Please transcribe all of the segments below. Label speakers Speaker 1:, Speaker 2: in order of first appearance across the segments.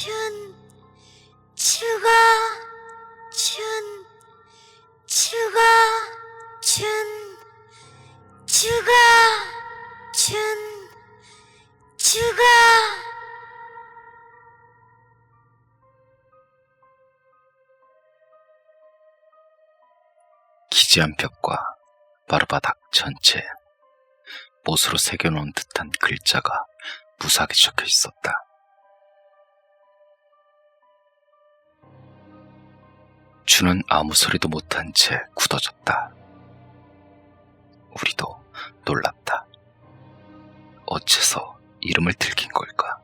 Speaker 1: 춘, 추가, 춘, 추가, 춘, 추가, 춘, 추가.
Speaker 2: 기지한 벽과 마루바닥 전체에 못으로 새겨놓은 듯한 글자가 무사하게 적혀 있었다. 주는 아무 소리도 못한 채 굳어졌다. 우리도 놀랐다. 어째서 이름을 들킨 걸까?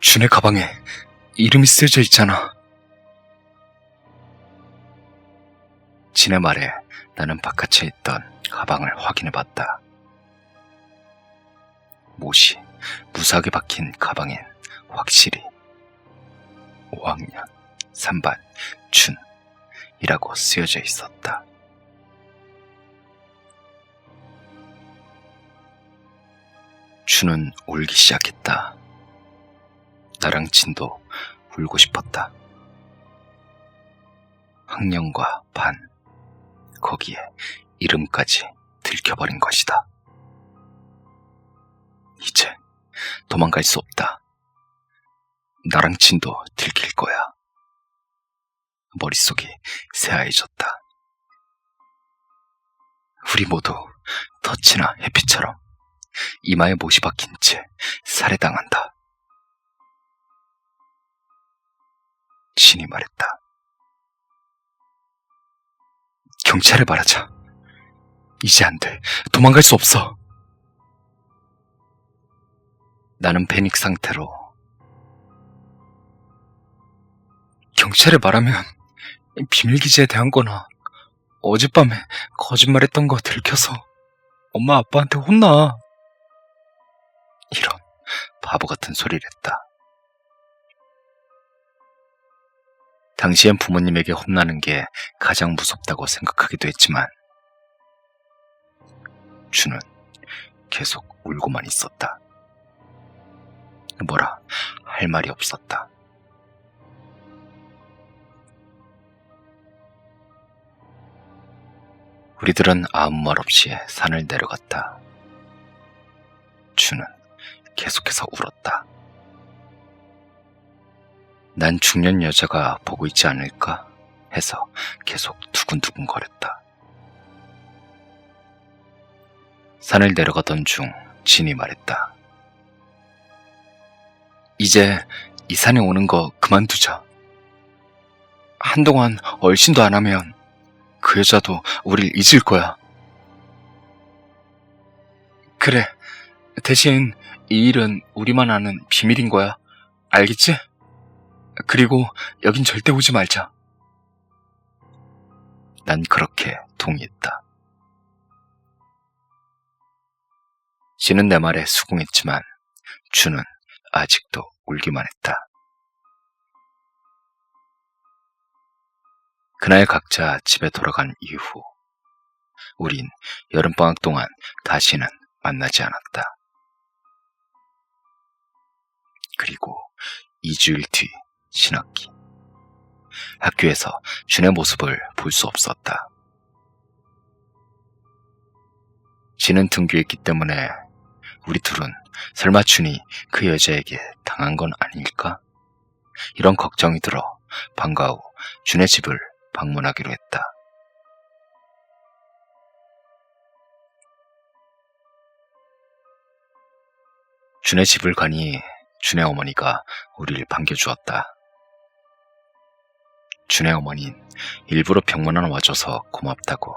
Speaker 2: 준의 가방에 이름이 쓰여져 있잖아. 진의 말에 나는 바깥에 있던 가방을 확인해봤다. 못이 무사하게 박힌 가방엔 확실히 5학년 3반 준이라고 쓰여져 있었다. 준은 울기 시작했다. 나랑 진도 울고 싶었다. 학년과 반, 거기에 이름까지 들켜버린 것이다. 이제 도망갈 수 없다. 나랑 진도 들킬 거야. 머릿속이 새하얘졌다. 우리 모두 덫이나 해피처럼 이마에 못이 박힌 채 살해당한다. 진이 말했다. 경찰에 말하자. 이제 안 돼. 도망갈 수 없어. 나는 패닉 상태로 경찰에 말하면 비밀기지에 대한 거나 어젯밤에 거짓말했던 거 들켜서 엄마 아빠한테 혼나. 이런 바보 같은 소리를 했다. 당시엔 부모님에게 혼나는 게 가장 무섭다고 생각하기도 했지만 준은 계속 울고만 있었다. 뭐라 할 말이 없었다. 우리들은 아무 말 없이 산을 내려갔다. 준은 계속해서 울었다. 난 중년 여자가 보고 있지 않을까 해서 계속 두근두근 거렸다. 산을 내려가던 중 진이 말했다. 이제 이 산에 오는 거 그만두자. 한동안 얼씬도 안 하면 그 여자도 우릴 잊을 거야. 그래, 대신 이 일은 우리만 아는 비밀인 거야. 알겠지? 그리고 여긴 절대 오지 말자. 난 그렇게 동의했다. 진은 내 말에 수긍했지만 준은 아직도 울기만 했다. 그날 각자 집에 돌아간 이후 우린 여름방학 동안 다시는 만나지 않았다. 그리고 2주일 뒤 신학기. 학교에서 준의 모습을 볼 수 없었다. 진은 등교했기 때문에 우리 둘은 설마 준이 그 여자에게 당한 건 아닐까? 이런 걱정이 들어 방과 후 준의 집을 방문하기로 했다. 준의 집을 가니 준의 어머니가 우리를 반겨주었다. 준의 어머니는 일부러 병문안 와줘서 고맙다고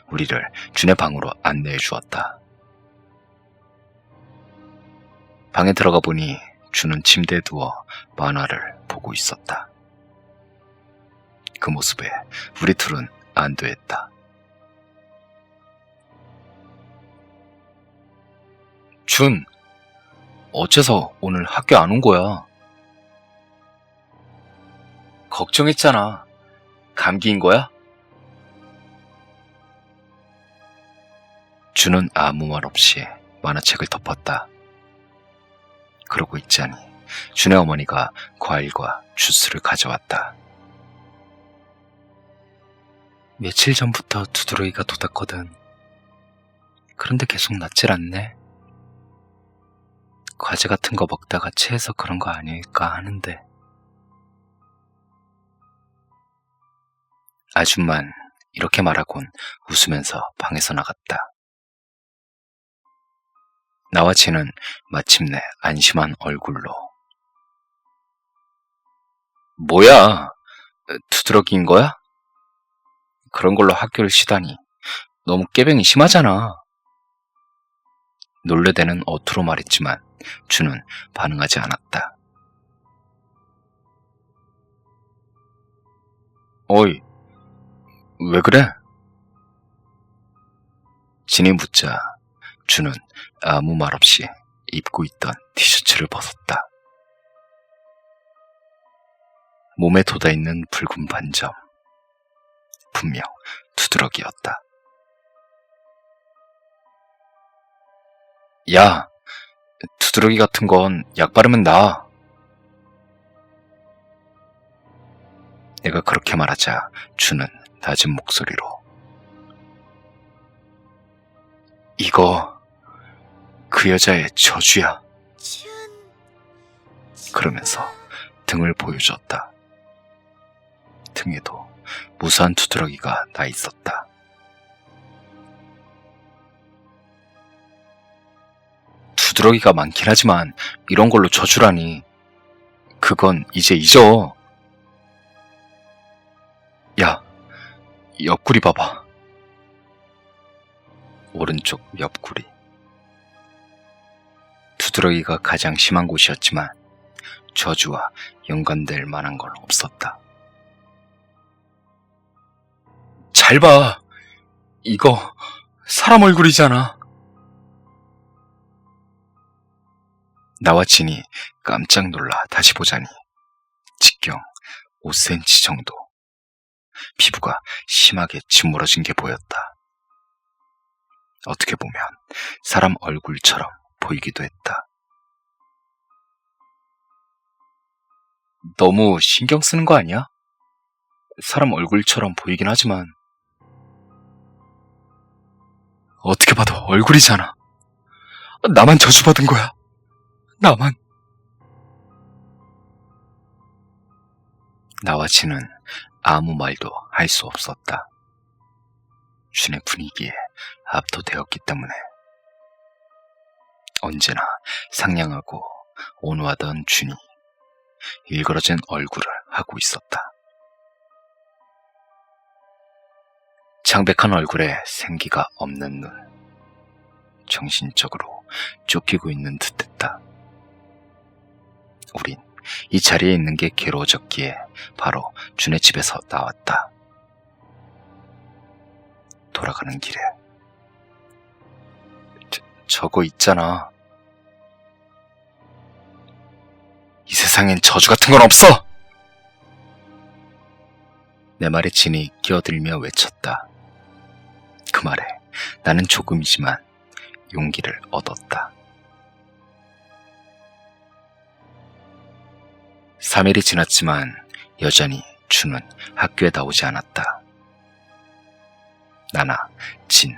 Speaker 2: 우리를 준의 방으로 안내해 주었다. 방에 들어가 보니 준은 침대에 누워 만화를 보고 있었다. 그 모습에 우리 둘은 안도했다. 준, 어째서 오늘 학교 안 온 거야? 걱정했잖아. 감기인 거야? 준은 아무 말 없이 만화책을 덮었다. 그러고 있자니 준의 어머니가 과일과 주스를 가져왔다. 며칠 전부터 두드러기가 돋았거든. 그런데 계속 낫질 않네. 과제 같은 거 먹다가 체해서 그런 거 아닐까 하는데. 아줌만 이렇게 말하곤 웃으면서 방에서 나갔다. 나와 진은 마침내 안심한 얼굴로 뭐야? 두드러기인 거야? 그런 걸로 학교를 쉬다니 너무 꾀병이 심하잖아. 놀래대는 어투로 말했지만 준은 반응하지 않았다. 어이, 왜 그래? 진이 묻자 준은 아무 말 없이 입고 있던 티셔츠를 벗었다. 몸에 돋아있는 붉은 반점, 분명 두드러기였다. 야, 두드러기 같은 건 약 바르면 나아. 내가 그렇게 말하자 준은 낮은 목소리로 이거 그 여자의 저주야.
Speaker 1: 춘,
Speaker 2: 그러면서 등을 보여줬다. 등에도 무수한 두드러기가 나 있었다. 두드러기가 많긴 하지만 이런 걸로 저주라니. 그건 이제 잊어. 야, 옆구리 봐봐. 오른쪽 옆구리. 두드러기가 가장 심한 곳이었지만 저주와 연관될 만한 건 없었다. 잘 봐. 이거 사람 얼굴이잖아. 나와 진이 깜짝 놀라 다시 보자니 직경 5cm 정도. 피부가 심하게 짓무러진 게 보였다. 어떻게 보면 사람 얼굴처럼 보이기도 했다. 너무 신경 쓰는 거 아니야? 사람 얼굴처럼 보이긴 하지만 어떻게 봐도 얼굴이잖아. 나만 저주받은 거야. 나만. 나와 진은 아무 말도 할 수 없었다. 준의 분위기에 압도되었기 때문에. 언제나 상냥하고 온화하던 준이 일그러진 얼굴을 하고 있었다. 창백한 얼굴에 생기가 없는 눈. 정신적으로 쫓기고 있는 듯했다. 우린 이 자리에 있는 게 괴로워졌기에 바로 준의 집에서 나왔다. 돌아가는 길에 저거 있잖아. 이 세상엔 저주 같은 건 없어! 내 말에 진이 끼어들며 외쳤다. 그 말에 나는 조금이지만 용기를 얻었다. 3일이 지났지만 여전히 준은 학교에 나오지 않았다. 나나 진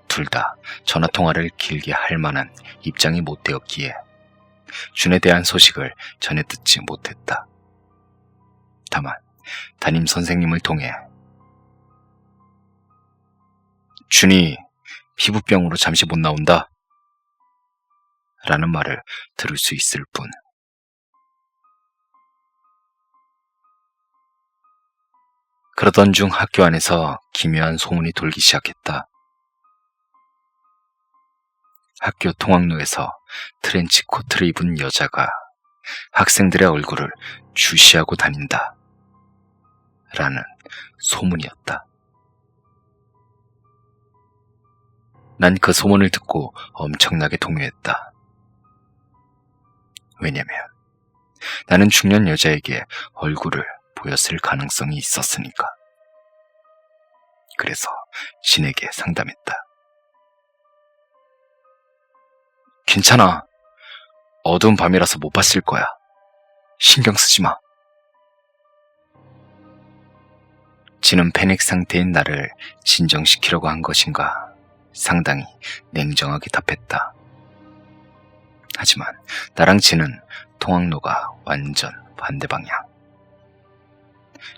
Speaker 2: 둘 다 전화통화를 길게 할 만한 입장이 못 되었기에 준에 대한 소식을 전해 듣지 못했다. 다만 담임 선생님을 통해 준이 피부병으로 잠시 못 나온다 라는 말을 들을 수 있을 뿐. 그러던 중 학교 안에서 기묘한 소문이 돌기 시작했다. 학교 통학로에서 트렌치 코트를 입은 여자가 학생들의 얼굴을 주시하고 다닌다 라는 소문이었다. 난 그 소문을 듣고 엄청나게 동요했다. 왜냐면 나는 중년 여자에게 얼굴을 보였을 가능성이 있었으니까. 그래서 진에게 상담했다. 괜찮아. 어두운 밤이라서 못 봤을 거야. 신경 쓰지 마. 진은 패닉 상태인 나를 진정시키려고 한 것인가 상당히 냉정하게 답했다. 하지만 나랑 진은 통학로가 완전 반대 방향.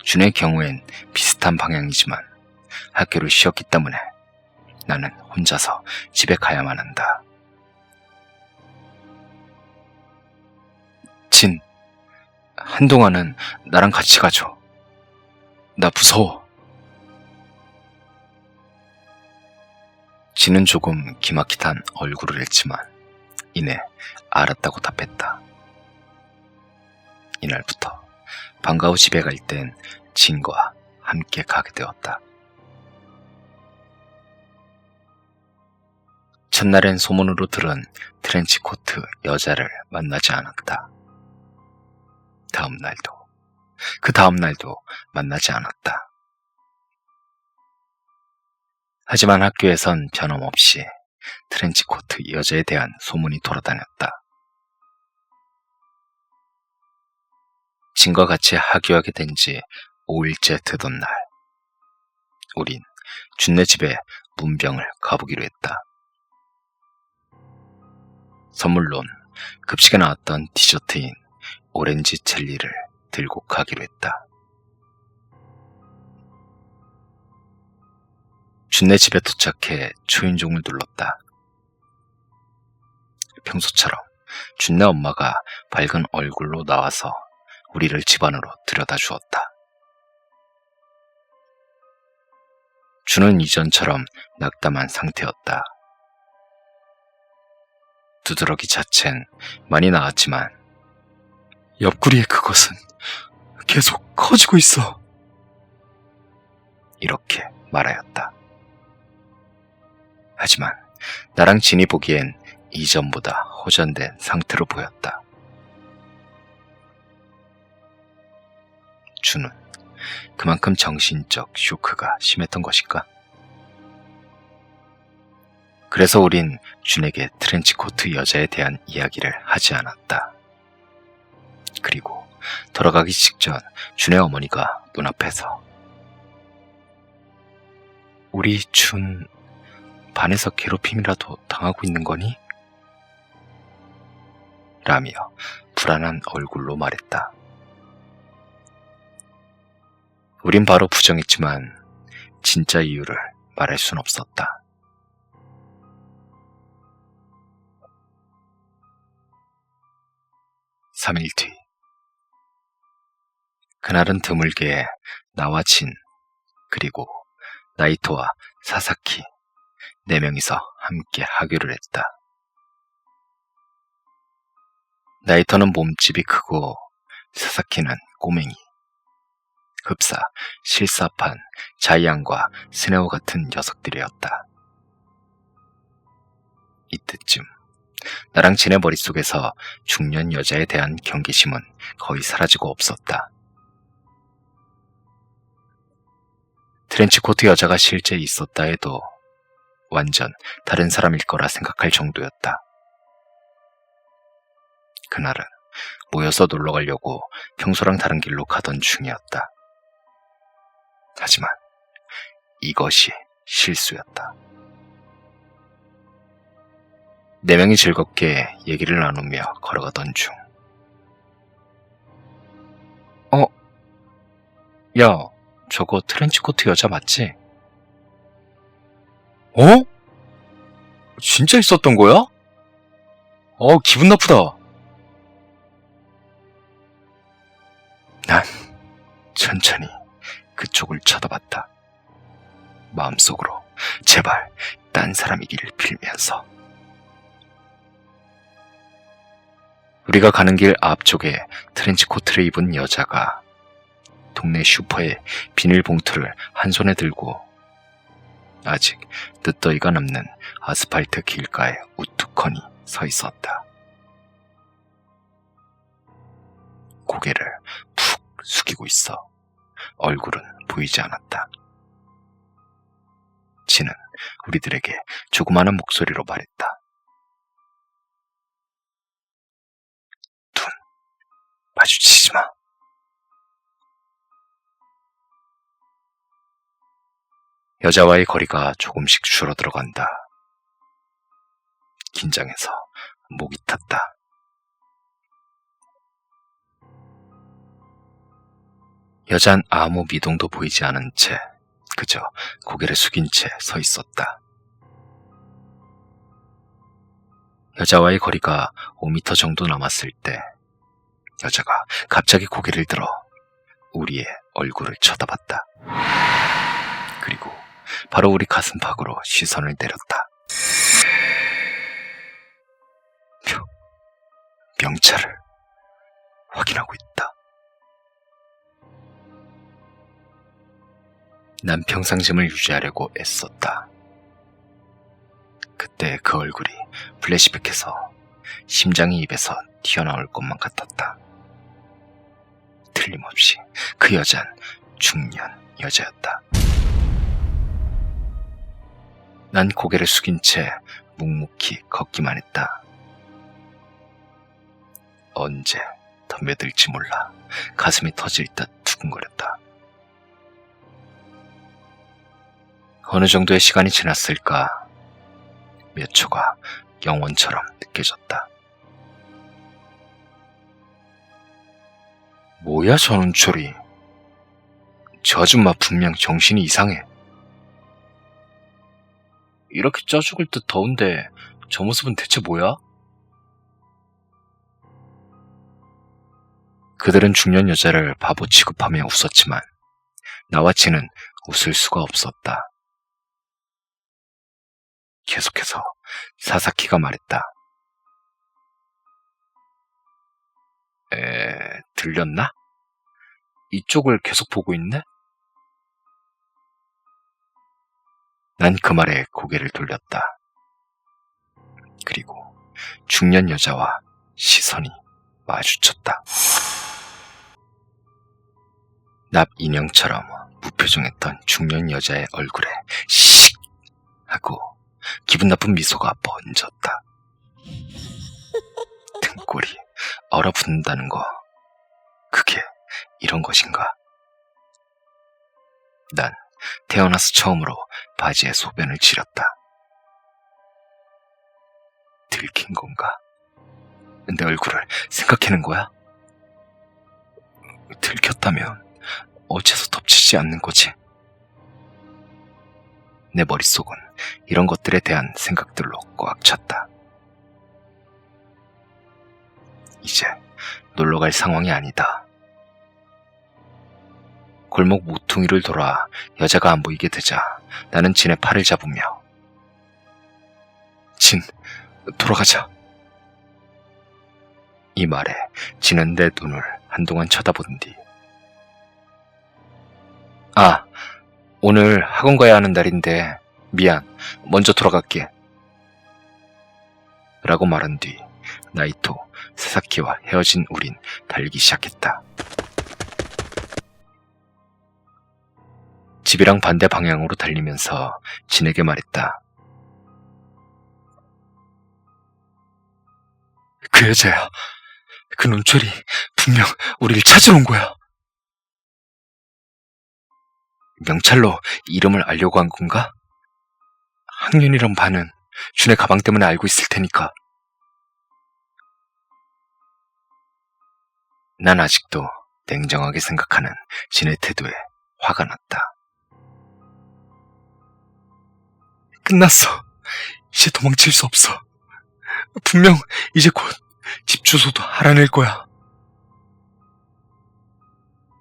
Speaker 2: 준의 경우엔 비슷한 방향이지만 학교를 쉬었기 때문에 나는 혼자서 집에 가야만 한다. 진, 한동안은 나랑 같이 가줘. 나 무서워. 진은 조금 기막히단 얼굴을 했지만 이내 알았다고 답했다. 이날부터 방과 후 집에 갈 땐 진과 함께 가게 되었다. 첫날엔 소문으로 들은 트렌치코트 여자를 만나지 않았다. 그 다음 날도 만나지 않았다. 하지만 학교에선 변함없이 트렌치코트 여자에 대한 소문이 돌아다녔다. 진과 같이 하교하게 된 지 5일째 되던 날, 우린 준네 집에 문병을 가보기로 했다. 선물론 급식에 나왔던 디저트인 오렌지 젤리를 들고 가기로 했다. 준네 집에 도착해 초인종을 눌렀다. 평소처럼 준네 엄마가 밝은 얼굴로 나와서 우리를 집 안으로 들여다 주었다. 준은 이전처럼 낙담한 상태였다. 두드러기 자체는 많이 나았지만 옆구리의 그것은 계속 커지고 있어. 이렇게 말하였다. 하지만 나랑 진이 보기엔 이전보다 호전된 상태로 보였다. 준은 그만큼 정신적 쇼크가 심했던 것일까? 그래서 우린 준에게 트렌치코트 여자에 대한 이야기를 하지 않았다. 그리고 돌아가기 직전 준의 어머니가 눈앞에서 우리 준 반에서 괴롭힘이라도 당하고 있는 거니? 라며 불안한 얼굴로 말했다. 우린 바로 부정했지만 진짜 이유를 말할 순 없었다. 3일 뒤, 그날은 드물게 나와 진, 그리고 나이토와 사사키 4명이서 함께 하교를 했다. 나이토는 몸집이 크고 사사키는 꼬맹이, 흡사, 실사판, 자이안과 스네오 같은 녀석들이었다. 이때쯤 나랑 진의 머릿속에서 중년 여자에 대한 경계심은 거의 사라지고 없었다. 트렌치코트 여자가 실제 있었다 해도 완전 다른 사람일 거라 생각할 정도였다. 그날은 모여서 놀러 가려고 평소랑 다른 길로 가던 중이었다. 하지만 이것이 실수였다. 4명이 즐겁게 얘기를 나누며 걸어가던 중, 야, 저거 트렌치코트 여자 맞지? 진짜 있었던 거야? 기분 나쁘다. 난 천천히 그쪽을 쳐다봤다. 마음속으로 제발 딴 사람이길 빌면서. 우리가 가는 길 앞쪽에 트렌치코트를 입은 여자가 동네 슈퍼에 비닐봉투를 한 손에 들고 아직 늦더위가 남는 아스팔트 길가에 우두커니 서 있었다. 고개를 푹 숙이고 있어 얼굴은 보이지 않았다. 진은 우리들에게 조그마한 목소리로 말했다. 마주치지 마. 여자와의 거리가 조금씩 줄어들어간다. 긴장해서 목이 탔다. 여잔 아무 미동도 보이지 않은 채 그저 고개를 숙인 채 서 있었다. 여자와의 거리가 5m 정도 남았을 때 여자가 갑자기 고개를 들어 우리의 얼굴을 쳐다봤다. 그리고 바로 우리 가슴팍으로 시선을 내렸다. 명찰을 확인하고 있다. 난 평상심을 유지하려고 애썼다. 그때 그 얼굴이 플래시백해서 심장이 입에서 튀어나올 것만 같았다. 틀림없이 그 여잔 중년 여자였다. 난 고개를 숙인 채 묵묵히 걷기만 했다. 언제 덤벼들지 몰라 가슴이 터질 듯 두근거렸다. 어느 정도의 시간이 지났을까? 몇 초가 영원처럼 느껴졌다. 뭐야 저 눈초리. 저 아줌마 분명 정신이 이상해. 이렇게 쪄 죽을 듯 더운데 저 모습은 대체 뭐야? 그들은 중년 여자를 바보 취급하며 웃었지만 나와 치는 웃을 수가 없었다. 계속해서 사사키가 말했다. 들렸나? 이쪽을 계속 보고 있네? 난 그 말에 고개를 돌렸다. 그리고 중년 여자와 시선이 마주쳤다. 납 인형처럼 무표정했던 중년 여자의 얼굴에 씩 하고 기분 나쁜 미소가 번졌다. 등골이 얼어붙는다는 거, 그게 이런 것인가? 난 태어나서 처음으로 바지에 소변을 지렸다. 들킨 건가? 내 얼굴을 생각해낸 거야? 들켰다면 어째서 덮치지 않는 거지? 내 머릿속은 이런 것들에 대한 생각들로 꽉 찼다. 이제 놀러갈 상황이 아니다. 골목 모퉁이를 돌아 여자가 안 보이게 되자 나는 진의 팔을 잡으며 진, 돌아가자. 이 말에 진은 내 눈을 한동안 쳐다본 뒤 오늘 학원 가야 하는 날인데 미안, 먼저 돌아갈게 라고 말한 뒤 나이토, 사사키와 헤어진 우린 달리기 시작했다. 집이랑 반대 방향으로 달리면서 진에게 말했다. 그 여자야. 그 눈초리 분명 우리를 찾으러 온 거야. 명찰로 이름을 알려고 한 건가? 학년이랑 반은 준의 가방 때문에 알고 있을 테니까. 난 아직도 냉정하게 생각하는 진의 태도에 화가 났다. 끝났어. 이제 도망칠 수 없어. 분명 이제 곧 집 주소도 알아낼 거야.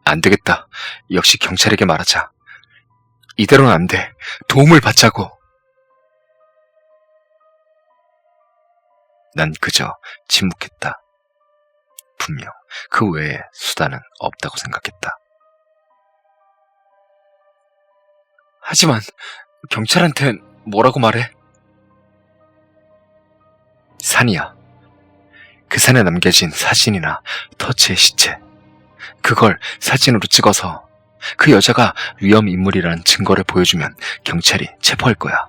Speaker 2: 안 되겠다. 역시 경찰에게 말하자. 이대로는 안 돼. 도움을 받자고. 난 그저 침묵했다. 분명 그 외에 수단은 없다고 생각했다. 하지만 경찰한텐 뭐라고 말해? 산이야. 그 산에 남겨진 사진이나 터치의 시체, 그걸 사진으로 찍어서 그 여자가 위험 인물이라는 증거를 보여주면 경찰이 체포할 거야.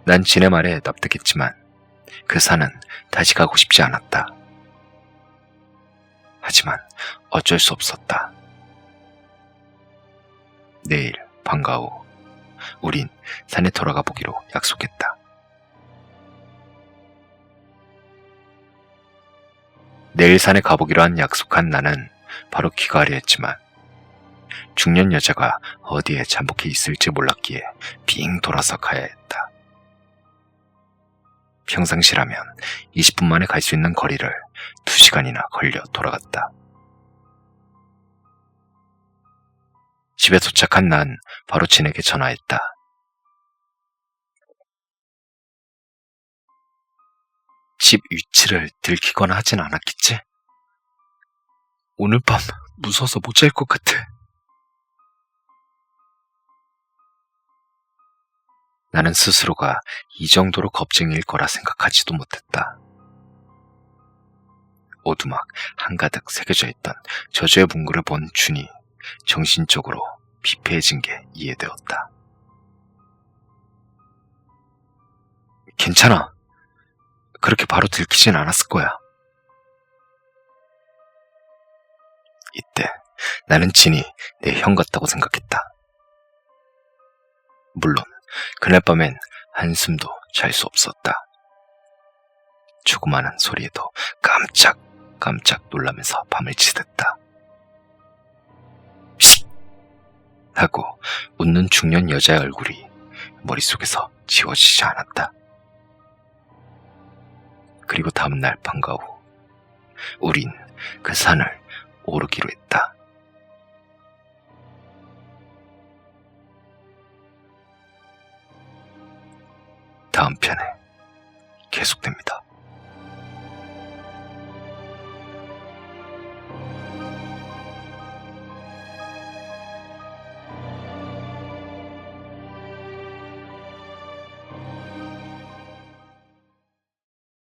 Speaker 2: 난 진의 말에 납득했지만 그 산은 다시 가고 싶지 않았다. 하지만 어쩔 수 없었다. 내일 방과 후 우린 산에 돌아가 보기로 약속했다. 내일 산에 가보기로 한 약속한 나는 바로 귀가하려 했지만 중년 여자가 어디에 잠복해 있을지 몰랐기에 빙 돌아서 가야 했다. 평상시라면 20분 만에 갈 수 있는 거리를 2시간이나 걸려 돌아갔다. 집에 도착한 난 바로 진에게 전화했다. 집 위치를 들키거나 하진 않았겠지? 오늘 밤 무서워서 못 잘 것 같아. 나는 스스로가 이 정도로 겁쟁이일 거라 생각하지도 못했다. 오두막 한가득 새겨져 있던 저주의 문구를 본 준이 정신적으로 피폐해진 게 이해되었다. 괜찮아. 그렇게 바로 들키진 않았을 거야. 이때 나는 진이 내 형 같다고 생각했다. 물론 그날 밤엔 한숨도 잘 수 없었다. 조그마한 소리에도 깜짝 놀라면서 밤을 지샜다. 쉿! 하고 웃는 중년 여자의 얼굴이 머릿속에서 지워지지 않았다. 그리고 다음날 방과 후 우린 그 산을 오르기로 했다. 다음 편에 계속됩니다.